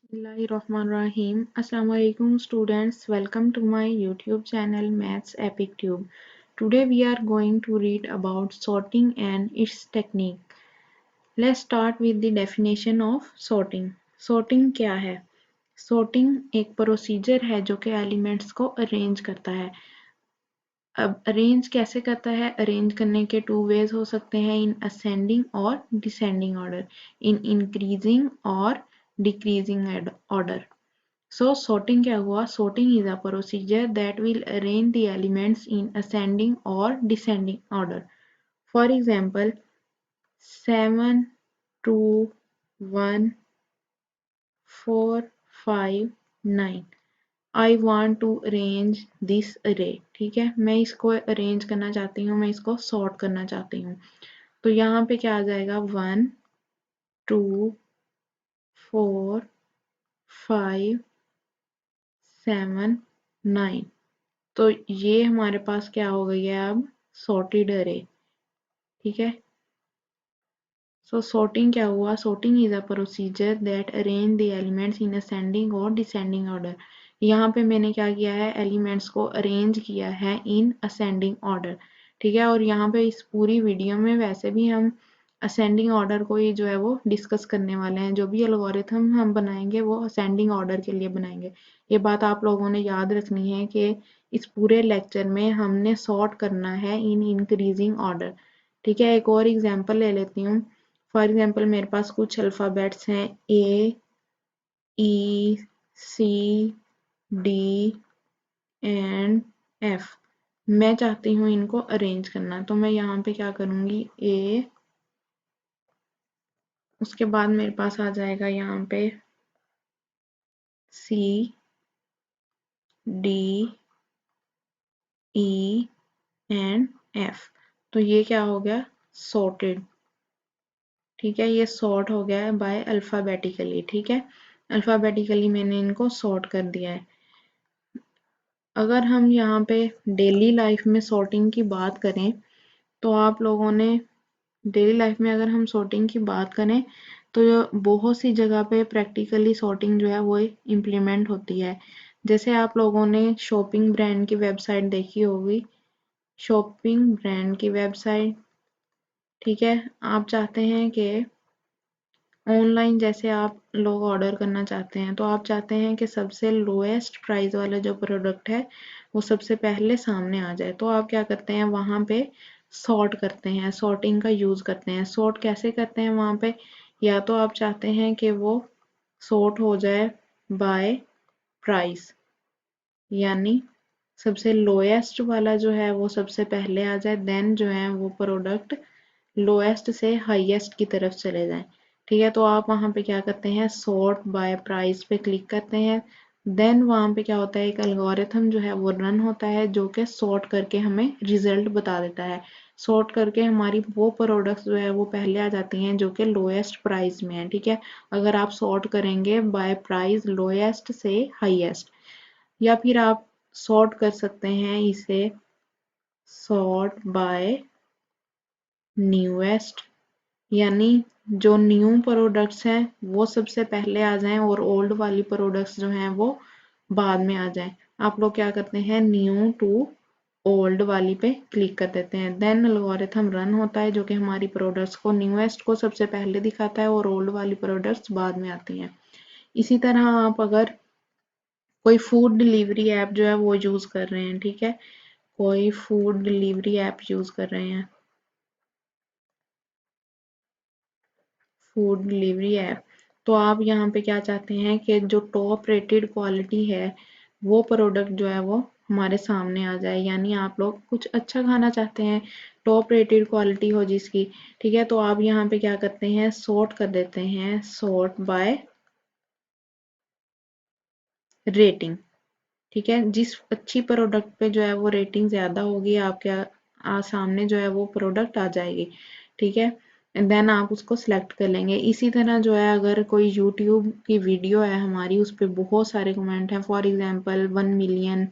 Bismillahirrahmanirrahim. Assalamu alaikum students. Welcome to my YouTube channel Maths Epic Tube. Today we are going to read about sorting and its technique. Let's start with the definition of sorting. Sorting क्या है? Sorting एक procedure है जो कि elements को arrange करता है। अब अरेंज कैसे करता है? अरेंज करने के टू वेज हो सकते हैं, इन असेंडिंग और डिसेंडिंग ऑर्डर, इन इंक्रीजिंग और डिक्रीजिंग ऑर्डर। So sorting क्या हुआ? Sorting is a procedure that will arrange the elements in ascending or descending order. For example, 7, 2, 1, 4, 5, 9. I want to arrange this array. ठीक है, मैं इसको arrange करना चाहती हूँ, मैं इसको सॉर्ट करना चाहती हूँ। तो यहाँ पे क्या आ जाएगा? 1, 2, 4, 5, 7, 9। तो ये हमारे पास क्या हो गई है अब? सॉर्टेड अरे। ठीक है, सो सॉर्टिंग क्या हुआ? Sorting is a procedure that arrange the elements in ascending और डिसेंडिंग ऑर्डर। यहाँ पे मैंने क्या किया है? एलिमेंट्स को अरेंज किया है इन असेंडिंग ऑर्डर। ठीक है, और यहाँ पे इस पूरी वीडियो में वैसे भी हम असेंडिंग ऑर्डर को ही जो है वो डिस्कस करने वाले हैं। जो भी एल्गोरिथम हम बनाएंगे वो असेंडिंग ऑर्डर के लिए बनाएंगे। ये बात आप लोगों ने याद रखनी है कि इस पूरे लेक्चर में हमने सॉर्ट करना है इन इंक्रीजिंग ऑर्डर। ठीक है, एक और एग्जांपल ले लेती हूँ। फॉर एग्जाम्पल मेरे पास कुछ अल्फ़ाबेट्स हैं, ए, ई, सी, डी एंड एफ। मैं चाहती हूँ इनको अरेंज करना, तो मैं यहाँ पे क्या करूँगी? ए, उसके बाद मेरे पास आ जाएगा यहाँ पे सी, डी, ई एंड एफ। तो ये क्या हो गया? सॉर्टेड। ठीक है, ये सॉर्ट हो गया है बाय अल्फ़ाबेटिकली। ठीक है, अल्फ़ाबेटिकली मैंने इनको सॉर्ट कर दिया है। अगर हम यहाँ पे डेली लाइफ में सॉर्टिंग की बात करें तो आप लोगों ने डेली लाइफ में अगर हम सॉर्टिंग की बात करें तो बहुत सी जगह पे प्रैक्टिकली सॉर्टिंग जो है वो इम्प्लीमेंट होती है। जैसे आप लोगों ने शॉपिंग ब्रांड की वेबसाइट देखी होगी, शॉपिंग ब्रांड की वेबसाइट। ठीक है, आप चाहते हैं कि ऑनलाइन जैसे आप लोग ऑर्डर करना चाहते हैं तो आप चाहते हैं कि सबसे लोएस्ट प्राइस वाला जो प्रोडक्ट है वो सबसे पहले सामने आ जाए। तो आप क्या करते हैं? वहाँ पे सॉर्ट करते हैं, सॉर्टिंग का यूज़ करते हैं। सॉर्ट कैसे करते हैं वहाँ पे? या तो आप चाहते हैं कि वो सॉर्ट हो जाए बाय प्राइस, यानी सबसे लोएस्ट वाला जो है वो सबसे पहले आ जाए, देन जो है वो प्रोडक्ट लोएस्ट से हाईएस्ट की तरफ चले जाएं। ठीक है, तो आप वहाँ पे क्या करते हैं? सॉर्ट बाय प्राइस पे क्लिक करते हैं। देन वहाँ पे क्या होता है? एक एल्गोरिथम जो है वो रन होता है जो कि सॉर्ट करके हमें रिजल्ट बता देता है। सॉर्ट करके हमारी वो प्रोडक्ट्स जो है वो पहले आ जाती हैं जो कि लोएस्ट प्राइस में है। ठीक है, अगर आप सॉर्ट करेंगे बाय प्राइस लोएस्ट से हाईएस्ट, या फिर आप सॉर्ट कर सकते हैं इसे सॉर्ट बाय न्यूएस्ट, यानी जो न्यू प्रोडक्ट्स हैं वो सबसे पहले आ जाएं और ओल्ड वाली प्रोडक्ट्स जो हैं वो बाद में आ जाएं। आप लोग क्या करते हैं? न्यू टू ओल्ड वाली पे क्लिक कर देते हैं। देन एल्गोरिथम रन होता है जो कि हमारी प्रोडक्ट्स को न्यूएस्ट को सबसे पहले दिखाता है और ओल्ड वाली प्रोडक्ट्स बाद में आती हैं। इसी तरह आप अगर कोई फूड डिलीवरी ऐप जो है वो यूज़ कर रहे हैं, ठीक है, कोई फूड डिलीवरी ऐप यूज़ कर रहे हैं, फूड डिलीवरी ऐप, तो आप यहाँ पे क्या चाहते हैं कि जो टॉप रेटेड क्वालिटी है वो प्रोडक्ट जो है वो हमारे सामने आ जाए। यानी आप लोग कुछ अच्छा खाना चाहते हैं, टॉप रेटेड क्वालिटी हो जिसकी। ठीक है, तो आप यहाँ पे क्या करते हैं? सॉर्ट कर देते हैं, सॉर्ट बाय रेटिंग। ठीक है, जिस अच्छी प्रोडक्ट पे जो है वो रेटिंग ज़्यादा होगी आपके सामने जो है वो प्रोडक्ट आ जाएगी। ठीक है, देन आप उसको सिलेक्ट कर लेंगे। इसी तरह जो है अगर कोई यूट्यूब की वीडियो है हमारी, उस पर बहुत सारे कमेंट हैं, फॉर एग्जांपल 1 मिलियन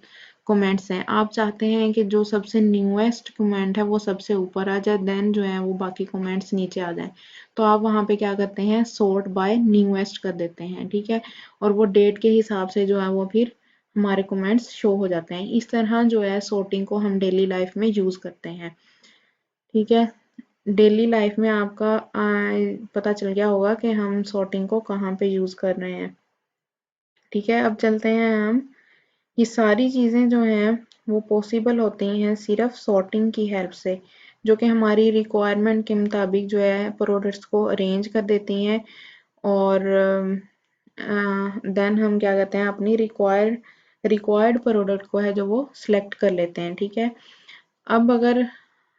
कमेंट्स हैं। आप चाहते हैं कि जो सबसे न्यूएस्ट कमेंट है वो सबसे ऊपर आ जाए, देन जो है वो बाकी कमेंट्स नीचे आ जाएं, तो आप वहाँ पे क्या करते हैं, सॉर्ट बाय न्यूएस्ट कर देते हैं, ठीक है। और वो डेट के हिसाब से जो है वो फिर हमारे कमेंट्स शो हो जाते हैं। इस तरह जो है सॉर्टिंग को हम डेली लाइफ में यूज़ करते हैं, ठीक है। डेली लाइफ में आपका पता चल गया होगा कि हम सॉर्टिंग को कहाँ पे यूज़ कर रहे हैं, ठीक है। अब चलते हैं हम, ये सारी चीज़ें जो हैं वो पॉसिबल होती हैं सिर्फ सॉर्टिंग की हेल्प से, जो कि हमारी रिक्वायरमेंट के मुताबिक जो है प्रोडक्ट्स को अरेंज कर देती हैं। और देन हम क्या करते हैं, अपनी रिक्वायर्ड प्रोडक्ट को है जो वो सिलेक्ट कर लेते हैं, ठीक है। अब अगर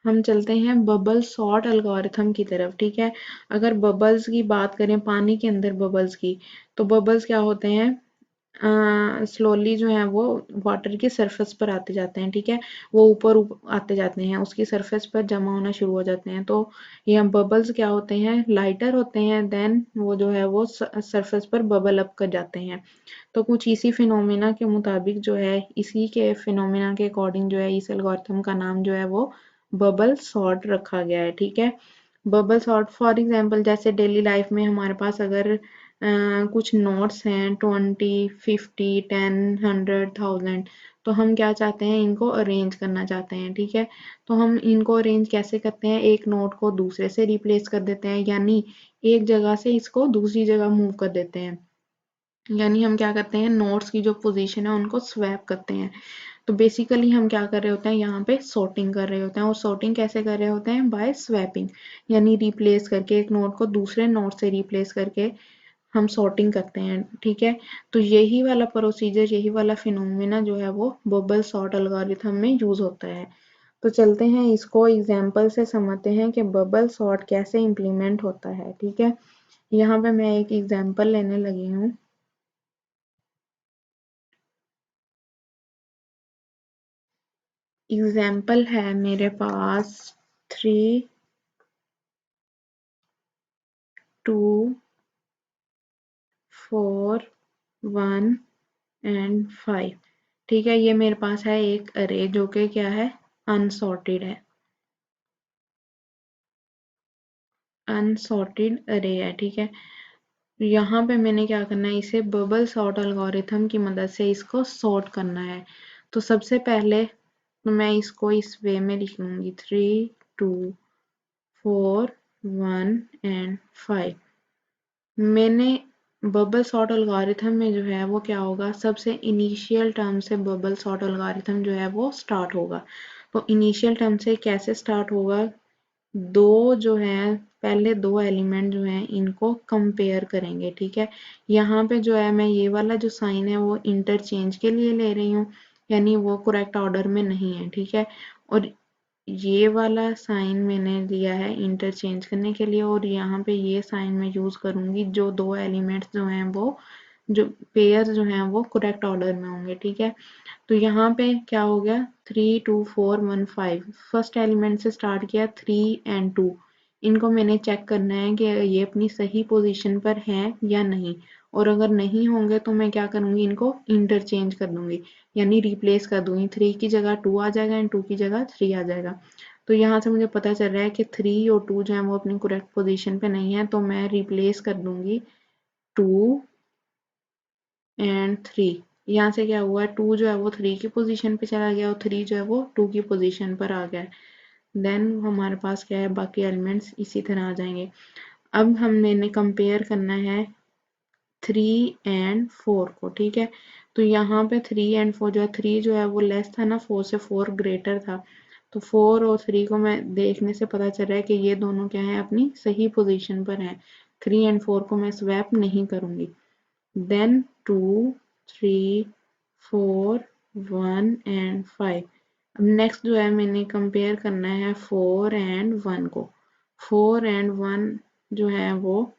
हम चलते हैं बबल सॉर्ट एल्गोरिथम की तरफ, ठीक है। अगर बबल्स की बात करें, पानी के अंदर बबल्स की, तो बबल्स क्या होते हैं, स्लोली जो है वो वाटर की सरफेस पर आते जाते हैं, ठीक है। वो ऊपर आते जाते हैं, उसकी सरफेस पर जमा होना शुरू हो जाते हैं। तो यहाँ बबल्स क्या होते हैं, लाइटर होते हैं, देन वो जो है वो सरफेस पर बबल अप कर जाते हैं। तो कुछ इसी फिनोमिना के मुताबिक जो है, इसी के फिनोमिना के अकॉर्डिंग जो है इस एल्गोरिथम का नाम जो है वो बबल सॉर्ट रखा गया है, ठीक है। बबल सॉर्ट फॉर एग्जांपल जैसे डेली लाइफ में हमारे पास अगर कुछ नोट्स हैं 20, 50, 10, 100, 1000, तो हम क्या चाहते हैं, इनको अरेंज करना चाहते हैं, ठीक है। तो हम इनको अरेंज कैसे करते हैं, एक नोट को दूसरे से रिप्लेस कर देते हैं, यानी एक जगह से इसको दूसरी जगह मूव कर देते हैं। यानी हम क्या करते हैं, नोट्स की जो पोजीशन है उनको स्वैप करते हैं। तो बेसिकली हम क्या कर रहे होते हैं, यहाँ पे सॉर्टिंग कर रहे होते हैं। और सॉर्टिंग कैसे कर रहे होते हैं, बाय स्वैपिंग, यानी रिप्लेस करके, एक नोट को दूसरे नोट से रिप्लेस करके हम सॉर्टिंग करते हैं, ठीक है। तो यही वाला प्रोसीजर, यही वाला फिनोमिना जो है वो बबल सॉर्ट एल्गोरिथम में यूज होता है। तो चलते हैं इसको एग्जाम्पल से समझते हैं कि बबल सॉर्ट कैसे इम्प्लीमेंट होता है, ठीक है। यहाँ पे मैं एक एग्जाम्पल लेने लगी हूँ। एग्जाम्पल है मेरे पास 3, 2, 4, 1 एंड 5, ठीक है। ये मेरे पास है एक अरे जो कि क्या है, अनसॉर्टेड है, अनसॉर्टेड अरे है, ठीक है। यहाँ पे मैंने क्या करना है, इसे बबल सॉर्ट एल्गोरिथम की मदद से इसको सॉर्ट करना है। तो सबसे पहले तो मैं इसको इस वे में लिख लूंगी, 3, 2, 4, 1 एंड 5। मैंने बबल सॉर्ट एल्गोरिथम में जो है वो क्या होगा, सबसे इनिशियल टर्म से बबल सॉर्ट एल्गोरिथम जो है वो स्टार्ट होगा। तो इनिशियल टर्म से कैसे स्टार्ट होगा, दो जो है, पहले दो एलिमेंट जो हैं इनको कंपेयर करेंगे, ठीक है। यहाँ पे जो है मैं ये वाला जो साइन है वो इंटरचेंज के लिए ले रही हूँ, यानी वो करेक्ट ऑर्डर में नहीं है, ठीक है। और ये वाला साइन मैंने लिया है इंटरचेंज करने के लिए, और यहाँ पे ये साइन मैं यूज करूंगी जो दो एलिमेंट्स जो हैं वो, जो पेयर जो हैं वो करेक्ट ऑर्डर में होंगे, ठीक है। तो यहाँ पे क्या हो गया, 3, 2, 4, 1, 5, फर्स्ट एलिमेंट से स्टार्ट किया, 3 एंड 2, इनको मैंने चेक करना है कि ये अपनी सही पोजीशन पर हैं या नहीं। और अगर नहीं होंगे तो मैं क्या करूँगी, इनको इंटरचेंज कर दूंगी, यानी रिप्लेस कर दूंगी। 3 की जगह 2 आ जाएगा एंड 2 की जगह 3 आ जाएगा। तो यहाँ से मुझे पता चल रहा है कि 3 और 2 जो है वो अपनी करेक्ट पोजीशन पे नहीं है, तो मैं रिप्लेस कर दूंगी 2 एंड 3। यहाँ से क्या हुआ, 2 जो है वो 3 की पोजीशन पे चला गया और 3 जो है वो 2 की पोजीशन पर आ गया। देन हमारे पास क्या है, बाकी एलिमेंट्स इसी तरह आ जाएंगे। अब हमने कंपेयर करना है 3 एंड 4 को, ठीक है। तो यहाँ पे 3 एंड 4 जो है, 3 जो है वो लेस था ना 4 से, 4 ग्रेटर था। तो 4 और 3 को मैं देखने से पता चल रहा है कि ये दोनों क्या है, अपनी सही पोजीशन पर हैं। 3 एंड 4 को मैं स्वैप नहीं करूंगी। Then 2, 3, 4, 1 and 5। अब नेक्स्ट जो है मैंने कंपेयर करना है 4 एंड 1 को। 4 एंड 1 जो है वो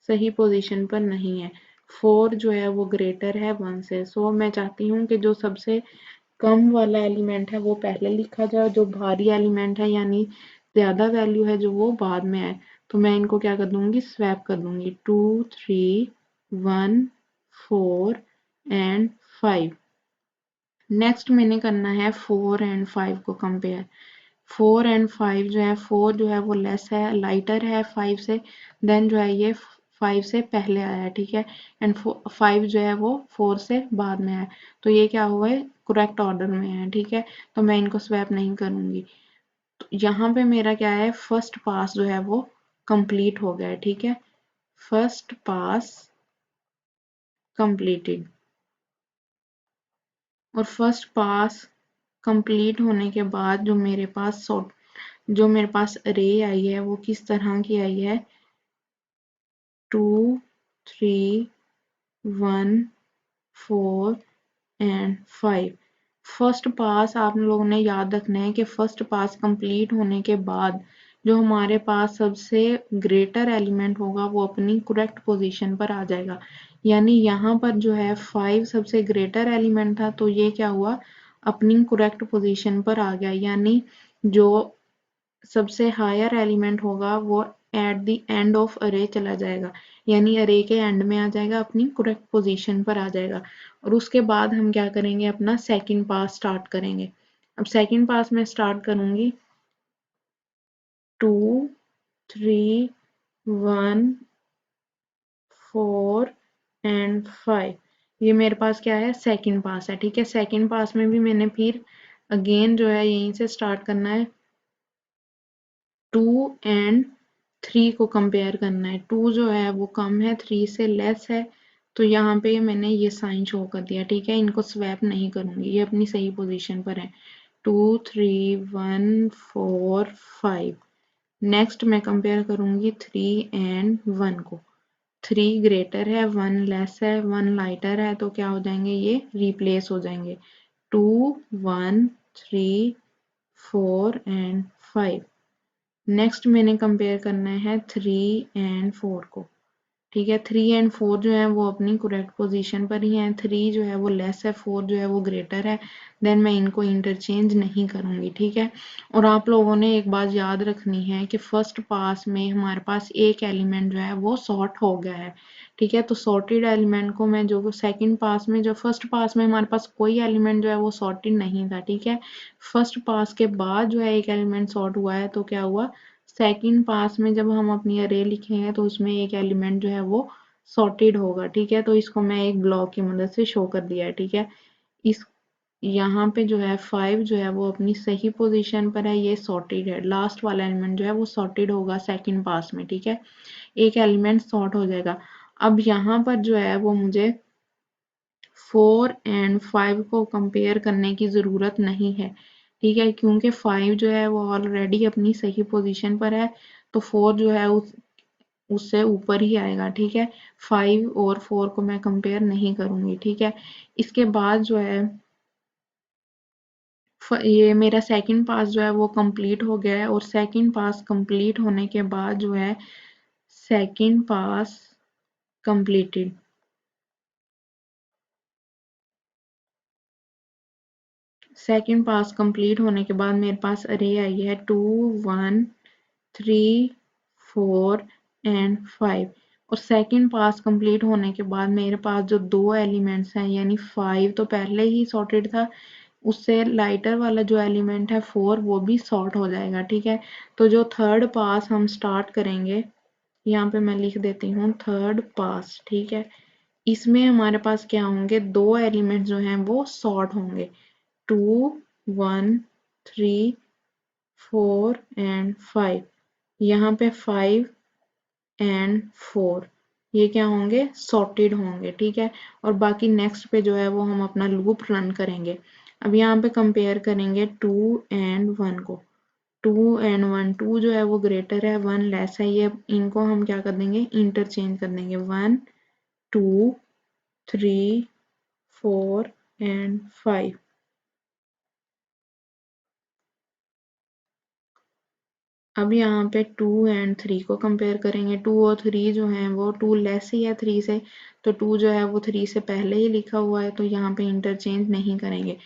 सही पोजीशन पर नहीं है। 4 जो है वो ग्रेटर है 1 से, सो मैं चाहती हूँ कि जो सबसे कम वाला एलिमेंट है वो पहले लिखा जाए, जो भारी एलिमेंट है यानी ज्यादा वैल्यू है जो वो बाद में आए। तो मैं इनको क्या कर दूंगी, स्वैप कर दूंगी, 2, 3, 1, 4 एंड 5। नेक्स्ट मैंने करना है 4 एंड 5 को कंपेयर। 4 एंड 5 जो है, 4 जो है वो लेस है, लाइटर है 5 से, देन जो है ये 5 से पहले आया है, ठीक है, एंड 5 जो है वो 4 से बाद में आया है, तो ये क्या हुआ है, करेक्ट ऑर्डर में है, ठीक है, तो मैं इनको स्वैप नहीं करूंगी। तो यहाँ पे मेरा क्या है, फर्स्ट पास जो है वो कंप्लीट हो गया है, ठीक है, फर्स्ट पास कंप्लीटेड। और फर्स्ट पास कंप्लीट होने के बाद जो मेरे पास अरे आई है वो किस तरह की आई है, 2 3 1 4 एंड 5। फर्स्ट पास आप लोगों ने याद रखना है कि फर्स्ट पास कंप्लीट होने के बाद जो हमारे पास सबसे ग्रेटर एलिमेंट होगा वो अपनी करेक्ट पोजीशन पर आ जाएगा। यानी यहाँ पर जो है 5 सबसे ग्रेटर एलिमेंट था, तो ये क्या हुआ, अपनी करेक्ट पोजीशन पर आ गया। यानी जो सबसे हायर एलिमेंट होगा वो एट द एंड ऑफ अरे चला जाएगा, यानी अरे के एंड में आ जाएगा, अपनी करेक्ट पोजीशन पर आ जाएगा। और उसके बाद हम क्या करेंगे, अपना सेकंड पास स्टार्ट करेंगे। अब सेकंड पास में स्टार्ट करूंगी, 2 3 1 4 एंड 5। ये मेरे पास क्या है, सेकंड पास है, ठीक है। सेकंड पास में भी मैंने फिर अगेन जो है यहीं से स्टार्ट करना है, 2 एंड 3 को कंपेयर करना है। 2 जो है वो कम है, 3 से लेस है, तो यहाँ पे मैंने ये साइन शो कर दिया, ठीक है, इनको स्वैप नहीं करूंगी, ये अपनी सही पोजीशन पर है। 2 3 1 4 5। नेक्स्ट मैं कंपेयर करूंगी 3 एंड 1 को। 3 ग्रेटर है, 1 लेस है, 1 लाइटर है, तो क्या हो जाएंगे, ये रिप्लेस हो जाएंगे। 2 1 3 4 एंड 5। नेक्स्ट मैंने कंपेयर करना है 3 एंड 4 को, ठीक है। 3 एंड 4 जो है वो अपनी करेक्ट पोजीशन पर ही है। 3 जो है वो लेस है, 4 जो है वो ग्रेटर है, देन मैं इनको इंटरचेंज नहीं करूंगी, ठीक है। और आप लोगों ने एक बात याद रखनी है कि फर्स्ट पास में हमारे पास एक एलिमेंट जो है वो सॉर्ट हो गया है, ठीक है। तो सॉर्टेड एलिमेंट को मैं जो सेकंड पास में, जो फर्स्ट पास में हमारे पास कोई एलिमेंट जो है वो सॉर्टेड नहीं था, ठीक है। फर्स्ट पास के बाद जो है एक एलिमेंट सॉर्ट हुआ है, तो क्या हुआ, सेकंड पास में जब हम अपनी अरे लिखेंगे तो उसमें एक एलिमेंट जो है वो सॉर्टेड होगा, ठीक है। तो इसको मैं एक ब्लॉक की मदद से शो कर दिया है, ठीक है। इस यहाँ पे जो है 5 जो है वो अपनी सही पोजीशन पर है, ये सॉर्टेड है, लास्ट वाला एलिमेंट जो है वो सॉर्टेड होगा सेकंड पास में, ठीक है, एक एलिमेंट सॉर्ट हो जाएगा। अब यहाँ पर जो है वो मुझे 4 एंड 5 को कंपेयर करने की ज़रूरत नहीं है, ठीक है, क्योंकि 5 जो है वो ऑलरेडी अपनी सही पोजीशन पर है, तो 4 जो है उससे ऊपर ही आएगा, ठीक है। 5 और 4 को मैं कंपेयर नहीं करूंगी, ठीक है। इसके बाद जो है ये मेरा सेकंड पास जो है वो कंप्लीट हो गया है, और सेकंड पास कंप्लीट होने के बाद जो है सेकंड पास कंप्लीटेड। सेकंड पास कंप्लीट होने के बाद मेरे पास अरे आई है 2 1 3 4 एंड 5। और सेकंड पास कंप्लीट होने के बाद मेरे पास जो दो एलिमेंट्स हैं, यानी 5 तो पहले ही सॉर्टेड था, उससे लाइटर वाला जो एलिमेंट है 4 वो भी सॉर्ट हो जाएगा, ठीक है। तो जो थर्ड पास हम स्टार्ट करेंगे, यहाँ पे मैं लिख देती हूँ थर्ड पास, ठीक है। इसमें हमारे पास क्या होंगे, दो एलिमेंट जो हैं वो सॉर्ट होंगे, 2 1 3 4 एंड 5। यहाँ पे 5 एंड 4 ये क्या होंगे, सॉर्टेड होंगे, ठीक है। और बाकी नेक्स्ट पे जो है वो हम अपना लूप रन करेंगे। अब यहाँ पे कंपेयर करेंगे 2 एंड 1 को। 2 एंड 1, 2 जो है वो ग्रेटर है, 1 लेस है, ये इनको हम क्या कर देंगे, इंटरचेंज कर देंगे, 1 2 3 4 एंड 5। अब यहाँ पे 2 एंड 3 को कंपेयर करेंगे। 2 और 3 जो हैं वो 2 लेस ही है 3 से, तो 2 जो है वो 3 से पहले ही लिखा हुआ है, तो यहाँ पे इंटरचेंज नहीं करेंगे।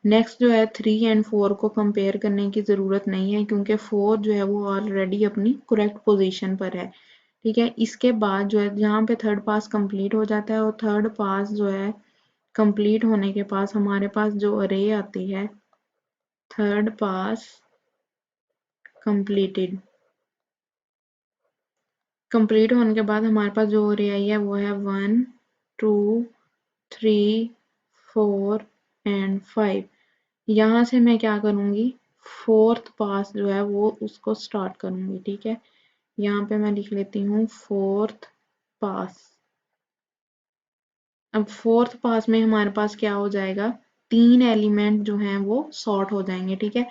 नेक्स्ट जो है 3 एंड 4 को कंपेयर करने की ज़रूरत नहीं है, क्योंकि 4 जो है वो ऑलरेडी अपनी करेक्ट पोजीशन पर है, ठीक है। इसके बाद जो है यहाँ पे थर्ड पास कंप्लीट हो जाता है, और थर्ड पास जो है कंप्लीट होने के पास हमारे पास जो अरे आती है, थर्ड पास कंप्लीटेड। कंप्लीट होने के बाद हमारे पास जो अरे आई है वो है 1 2 3 4 एंड 5। यहाँ से मैं क्या करूँगी, फोर्थ पास जो है वो उसको स्टार्ट करूँगी। ठीक है, यहाँ पे मैं लिख लेती हूँ फोर्थ पास। अब फोर्थ पास में हमारे पास क्या हो जाएगा, तीन एलिमेंट जो हैं वो सॉर्ट हो जाएंगे। ठीक है,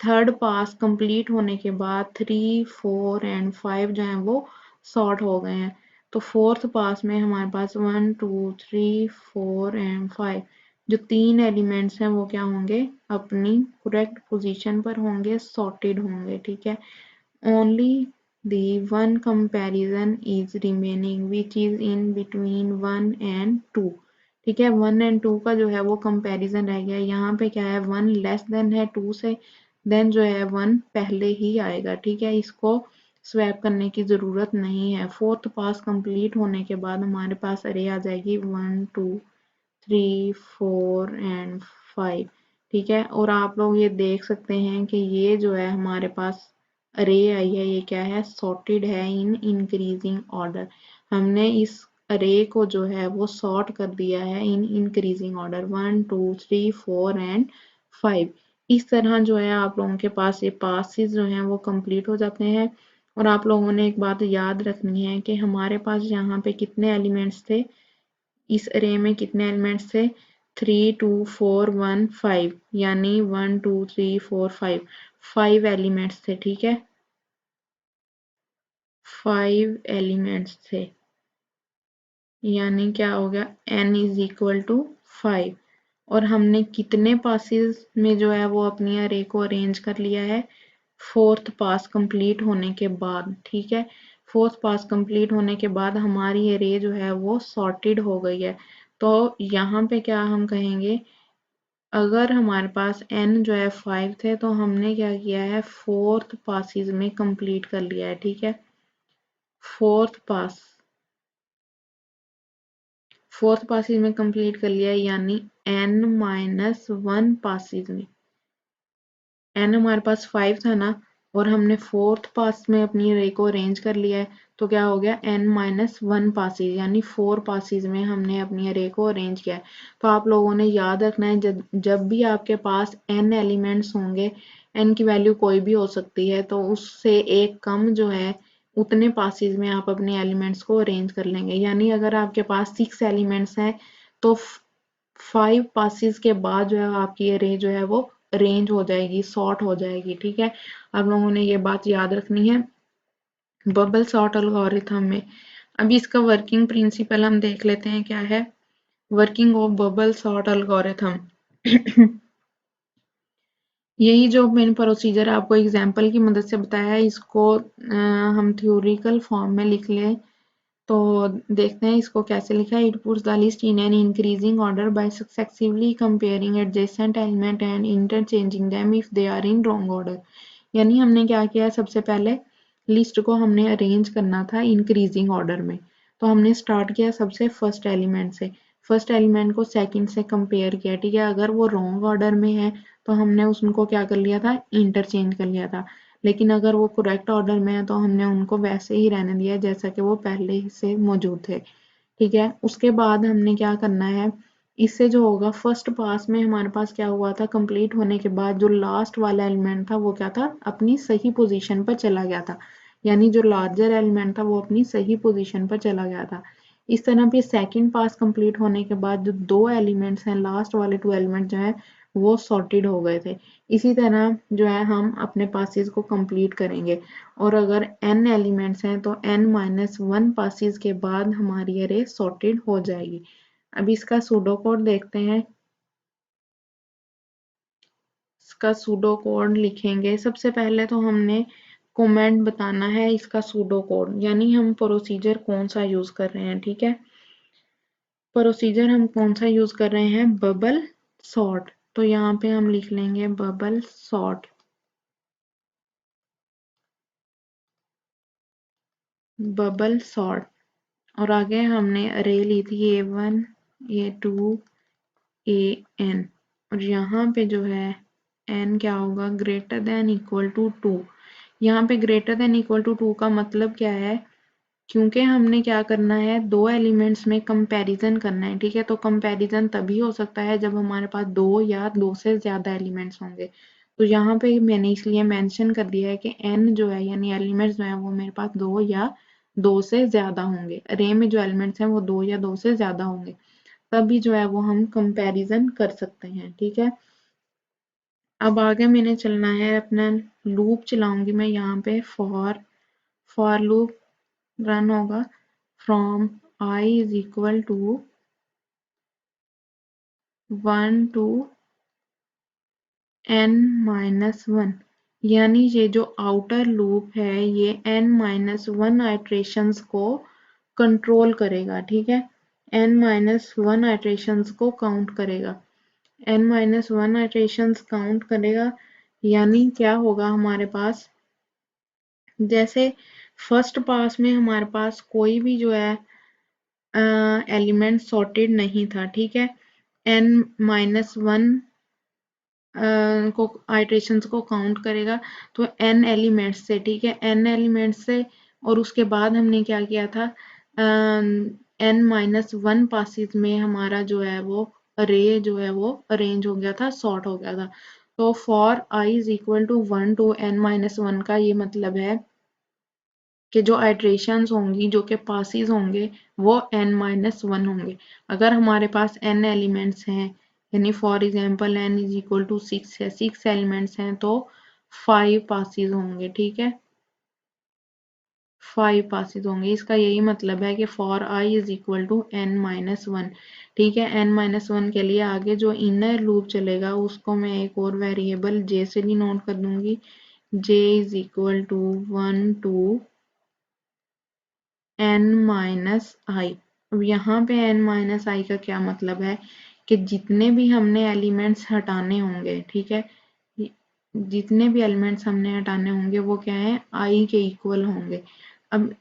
थर्ड पास कंप्लीट होने के बाद 3 4 एंड 5 जो हैं वो सॉर्ट हो गए हैं। तो फोर्थ पास में हमारे पास 1 2 3 4 एंड 5 जो तीन एलिमेंट्स हैं वो क्या होंगे, अपनी करेक्ट पोजीशन पर होंगे, सॉर्टेड होंगे। ठीक है, only the one comparison is remaining which is in between 1 and 2। ठीक है, 1 and 2 का जो है वो कंपैरिजन रह गया। यहाँ पे क्या है, 1 लेस देन है 2 से, देन जो है 1 पहले ही आएगा। ठीक है, इसको स्वैप करने की ज़रूरत नहीं है। फोर्थ पास कंप्लीट होने के बाद हमारे पास अरे आ जाएगी 1 2 3 4 एंड 5। ठीक है, और आप लोग ये देख सकते हैं कि ये जो है हमारे पास अरे आई है, ये क्या है, सॉर्टेड है इन इंक्रीजिंग ऑर्डर। हमने इस अरे को जो है वो सॉर्ट कर दिया है इन इंक्रीजिंग ऑर्डर, 1 2 3 4 एंड 5। इस तरह जो है आप लोगों के पास ये पासेस जो हैं वो कंप्लीट हो जाते हैं। और आप लोगों ने एक बात याद रखनी है कि हमारे पास यहाँ पे कितने एलिमेंट्स थे, इस अरे में कितने एलिमेंट्स थे, 3 2 4 1 5, यानी 1 2 3 4 5, 5 एलिमेंट्स थे। ठीक है, 5 एलिमेंट्स थे, यानी क्या हो गया, n इज इक्वल टू 5। और हमने कितने पासेस में जो है वो अपनी अरे को अरेंज कर लिया है, फोर्थ पास कंप्लीट होने के बाद। ठीक है, फोर्थ पास कंप्लीट होने के बाद हमारी अरे जो है वो सॉर्टेड हो गई है। तो यहाँ पे क्या हम कहेंगे, अगर हमारे पास n जो है 5 थे तो हमने क्या किया है, फोर्थ पासिस में कंप्लीट कर लिया है। ठीक है, फोर्थ पास फोर्थ पासिस में कंप्लीट कर लिया है, यानी n-1 पासिस में। n हमारे पास 5 था ना, और हमने फोर्थ पास में अपनी अरे को अरेंज कर लिया है, तो क्या हो गया, n-1 पासिस, यानी 4 पासिस में हमने अपनी अरे को अरेंज किया है। तो आप लोगों ने याद रखना है, जब भी आपके पास n एलिमेंट्स होंगे, n की वैल्यू कोई भी हो सकती है, तो उससे एक कम जो है उतने पासिस में आप अपने एलिमेंट्स को अरेंज कर लेंगे। यानी अगर आपके पास 6 एलिमेंट्स हैं तो 5 पासिस के बाद जो है आपकी अरे जो है वो अरेंज हो जाएगी, सॉर्ट हो जाएगी। ठीक है, आप लोगों ने ये बात याद रखनी है बबल सॉर्ट एल्गोरिथम में। अभी इसका वर्किंग प्रिंसिपल हम देख लेते हैं क्या है, working of bubble sort algorithm. यही जो मैंने प्रोसीजर आपको एग्जांपल की मदद से बताया है, इसको हम थ्योरिकल फॉर्म में लिख लें तो देखते हैं इसको कैसे लिखा है। It puts the list in an increasing order by successively comparing adjacent element and interchanging them if they are in wrong order. यानी हमने क्या किया, सबसे पहले लिस्ट को हमने अरेंज करना था इंक्रीजिंग ऑर्डर में। तो हमने स्टार्ट किया सबसे फर्स्ट एलिमेंट से, फर्स्ट एलिमेंट को सेकंड से कंपेयर किया। ठीक है, अगर वो रॉन्ग ऑर्डर में है तो हमने उसको क्या कर लिया था, इंटरचेंज कर लिया था। लेकिन अगर वो करेक्ट ऑर्डर में है तो हमने उनको वैसे ही रहने दिया जैसा कि वो पहले से मौजूद थे। ठीक है, उसके बाद हमने क्या करना है, इससे जो होगा, फर्स्ट पास में हमारे पास क्या हुआ था, कंप्लीट होने के बाद जो लास्ट वाला एलिमेंट था वो क्या था, अपनी सही पोजीशन पर चला गया था। यानी जो लार्जर एलिमेंट था वो अपनी सही पोजीशन पर चला गया था। इस तरह पे सेकंड पास कंप्लीट होने के बाद जो दो एलिमेंट्स हैं, लास्ट वाले 2 एलिमेंट जो हैं वो सॉर्टेड हो गए थे। इसी तरह जो है हम अपने पासेस को कंप्लीट करेंगे। और अगर n एलिमेंट्स हैं तो n-1 पासेस के बाद हमारी अरे सॉर्टेड हो जाएगी। अब इसका सूडो कोड देखते हैं। इसका सूडो कोड लिखेंगे, सबसे पहले तो हमने कमेंट बताना है इसका सूडो कोड, यानी हम प्रोसीजर कौन सा यूज कर रहे हैं। ठीक है, प्रोसीजर हम कौन सा यूज कर रहे हैं, बबल सॉर्ट। तो यहाँ पे हम लिख लेंगे बबल सॉर्ट, बबल सॉर्ट। और आगे हमने अरे ली थी A1 A2 an, और यहाँ पे जो है n क्या होगा, ग्रेटर देन इक्वल टू 2। यहाँ पे ग्रेटर देन इक्वल टू 2 का मतलब क्या है, क्योंकि हमने क्या करना है, दो एलिमेंट्स में कंपैरिजन करना है, ठीक है। तो कंपैरिजन तभी हो सकता है जब हमारे पास दो या दो से ज्यादा एलिमेंट्स होंगे। तो यहाँ पे मैंने इसलिए मेंशन कर दिया है कि n जो है यानी एलिमेंट्स जो है वो मेरे पास दो या दो से ज्यादा होंगे, अरे में जो एलिमेंट्स हैं वो दो या दो से ज्यादा होंगे, तभी जो है वो हम कंपैरिजन कर सकते हैं, ठीक है। अब आगे मैंने चलना है, अपना लूप चलाऊंगी मैं यहाँ पे, फॉर लूप रन होगा from I is equal to 1 to n-1, यानी ये जो आउटर लूप है ये n-1 आइट्रेशंस को कंट्रोल करेगा, ठीक है। n-1 आइट्रेशंस को काउंट करेगा, n-1 आइट्रेशंस काउंट करेगा, यानी क्या होगा हमारे पास, जैसे फर्स्ट पास में हमारे पास कोई भी जो है एलिमेंट सॉर्टेड नहीं था, ठीक है। n-1 को आइट्रेशंस को काउंट करेगा, तो n एलिमेंट्स से, ठीक है, n एलिमेंट्स से, और उसके बाद हमने क्या किया था, n-1 पासिस में हमारा जो है वो अरे जो है वो अरेंज हो गया था, सॉर्ट हो गया था। तो for I is equal to 1 to n-1 का ये मतलब है कि जो आइट्रेशंस होंगी, जो कि पासिस होंगे, वो n-1 होंगे। अगर हमारे पास n एलिमेंट्स हैं, यानी for example n is equal to 6 है, 6 एलिमेंट्स हैं, तो 5 पासिस होंगे, ठीक है, 5 पासिस होंगे। इसका यही मतलब है कि for I is equal to n-1, ठीक है। n-1 के लिए आगे जो इनर लूप चलेगा उसको मैं एक और वेरिएबल j से भी नोट कर दूंगी, j is equal to 1 to n-i। अब यहाँ पे n-i का क्या मतलब है कि जितने भी हमने एलिमेंट्स हटाने होंगे, ठीक है, जितने भी एलिमेंट्स हमने हटाने होंगे वो क्या है, i के इक्वल होंगे। अब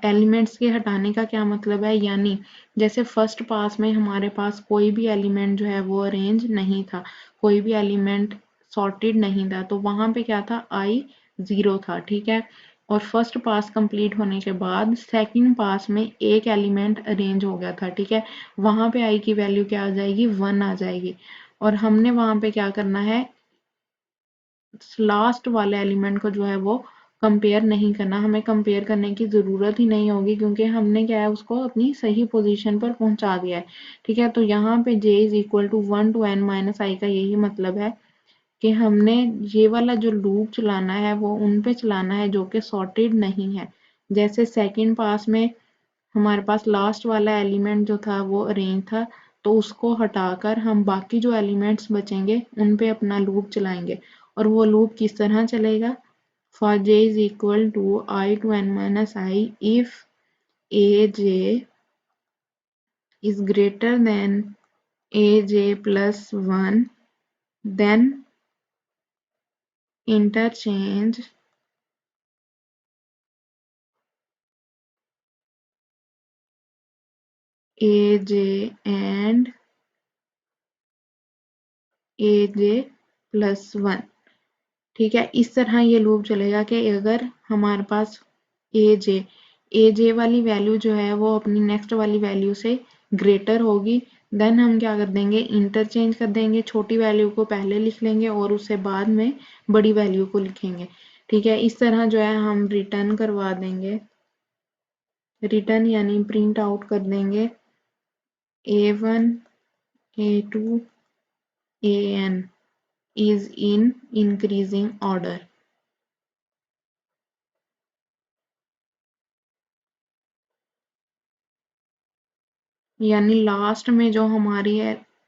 एलिमेंट्स के हटाने का क्या मतलब है, यानी जैसे फर्स्ट पास में हमारे पास कोई भी एलिमेंट जो है वो अरेंज नहीं था, कोई भी एलिमेंट सॉर्टेड नहीं था, तो वहां पे क्या था, i 0 था, ठीक है। और फर्स्ट पास कंप्लीट होने के बाद सेकंड पास में एक एलिमेंट अरेंज हो गया था, ठीक है, वहां पे i की वैल्यू क्या आ जाएगी, 1 आ जाएगी। और हमने वहां पे क्या करना है, लास्ट वाले एलिमेंट को जो है वो कंपेयर नहीं करना, हमें कंपेयर करने की ज़रूरत ही नहीं होगी, क्योंकि हमने क्या है उसको अपनी सही पोजीशन पर पहुंचा दिया है, ठीक है। तो यहाँ पे j is equal to 1 to n-i का यही मतलब है कि हमने ये वाला जो लूप चलाना है वो उन पे चलाना है जो कि सॉर्टेड नहीं है। जैसे सेकंड पास में हमारे पास लास्ट वाला एलिमेंट जो था वो अरेंज था, तो उसको हटाकर हम बाकी जो एलिमेंट्स बचेंगे उन पे अपना लूप चलाएंगे। और वो लूप किस तरह चलेगा, for j is equal to I to n-i if aj is greater than aj plus 1, then interchange aj and aj plus 1, ठीक है। इस तरह ये लूप चलेगा कि अगर हमारे पास aj वाली वैल्यू जो है वो अपनी नेक्स्ट वाली वैल्यू से ग्रेटर होगी, देन हम क्या कर देंगे, इंटरचेंज कर देंगे, छोटी वैल्यू को पहले लिख लेंगे और उससे बाद में बड़ी वैल्यू को लिखेंगे, ठीक है। इस तरह जो है हम रिटर्न करवा देंगे, रिटर्न यानी प्रिंट आउट कर देंगे a1 a2 an is in increasing order। यानी लास्ट में जो हमारी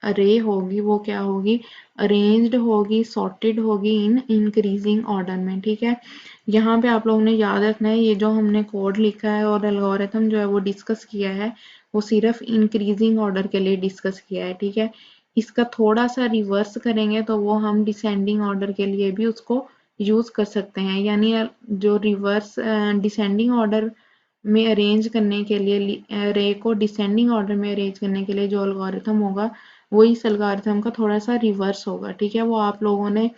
अरे होगी वो क्या होगी, अरेंज्ड होगी, सॉर्टेड होगी इन इंक्रीजिंग ऑर्डर में, ठीक है। यहाँ पे आप लोगों ने याद रखना है, ये जो हमने कोड लिखा है और एल्गोरिथम जो है वो डिस्कस किया है वो सिर्फ इंक्रीजिंग ऑर्डर के लिए डिस्कस किया है, ठीक है। इसका थोड़ा सा रिवर्स करेंगे तो वो हम डिसेंडिंग ऑर्डर के लिए भी उसको यूज कर सकते हैं, यानी जो रिवर्स डिसेंडिंग ऑर्डर में अरेंज करने के लिए, रे को डिसेंडिंग ऑर्डर में अरेंज करने के लिए जो एल्गोरिथम होगा वो इस एल्गोरिथम का थोड़ा सा रिवर्स होगा। ठीक है, वो आप लोगों ने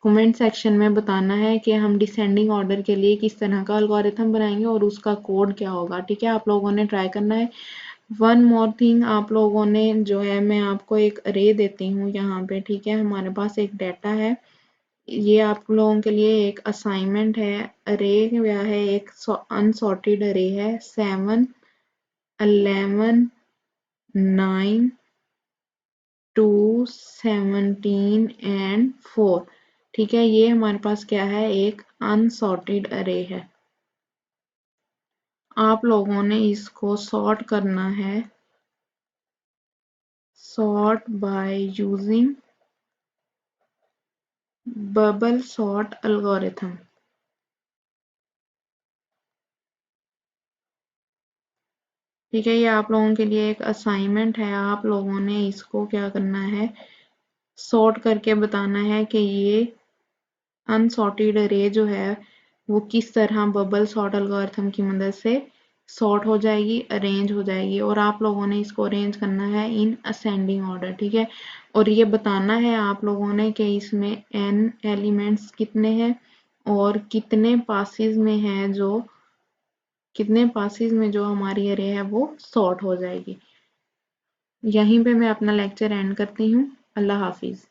कमेंट सेक्शन में बताना है कि हम डिसेंडिंग ऑर्डर के लिए किस तरह का एल्गोरिथम बनाएंगे और उसका कोड क्या होगा। ठीक है, आप लोगों ने ट्राई करना है। वन मोर थिंग, आप लोगों ने जो है, मैं आपको एक अरे देती हूँ यहाँ पे। ठीक है, हमारे पास एक डाटा है, ये आप लोगों के लिए एक असाइनमेंट है। अरे क्या है, एक अनसॉर्टेड अरे है, 7, 11, 9, 2, 17 एंड 4। ठीक है, ये हमारे पास क्या है, एक अनसॉर्टेड अरे है। आप लोगों ने इसको सॉर्ट करना है, sort by using bubble sort algorithm. ठीक है, ये आप लोगों के लिए एक असाइनमेंट है। आप लोगों ने इसको क्या करना है, सॉर्ट करके बताना है कि ये अनसॉर्टेड अरे जो है वो किस तरह बबल सॉर्ट एल्गोरिथम की मदद से सॉर्ट हो जाएगी, अरेंज हो जाएगी। और आप लोगों ने इसको अरेंज करना है इन असेंडिंग ऑर्डर। ठीक है, और ये बताना है आप लोगों ने कि इसमें n एलिमेंट्स कितने हैं और कितने पासिस में है, जो कितने पासिस में जो हमारी अरे है वो सॉर्ट हो जाएगी। यहीं पे मैं अपना लेक्चर एंड करती हूँ। अल्लाह हाफिज।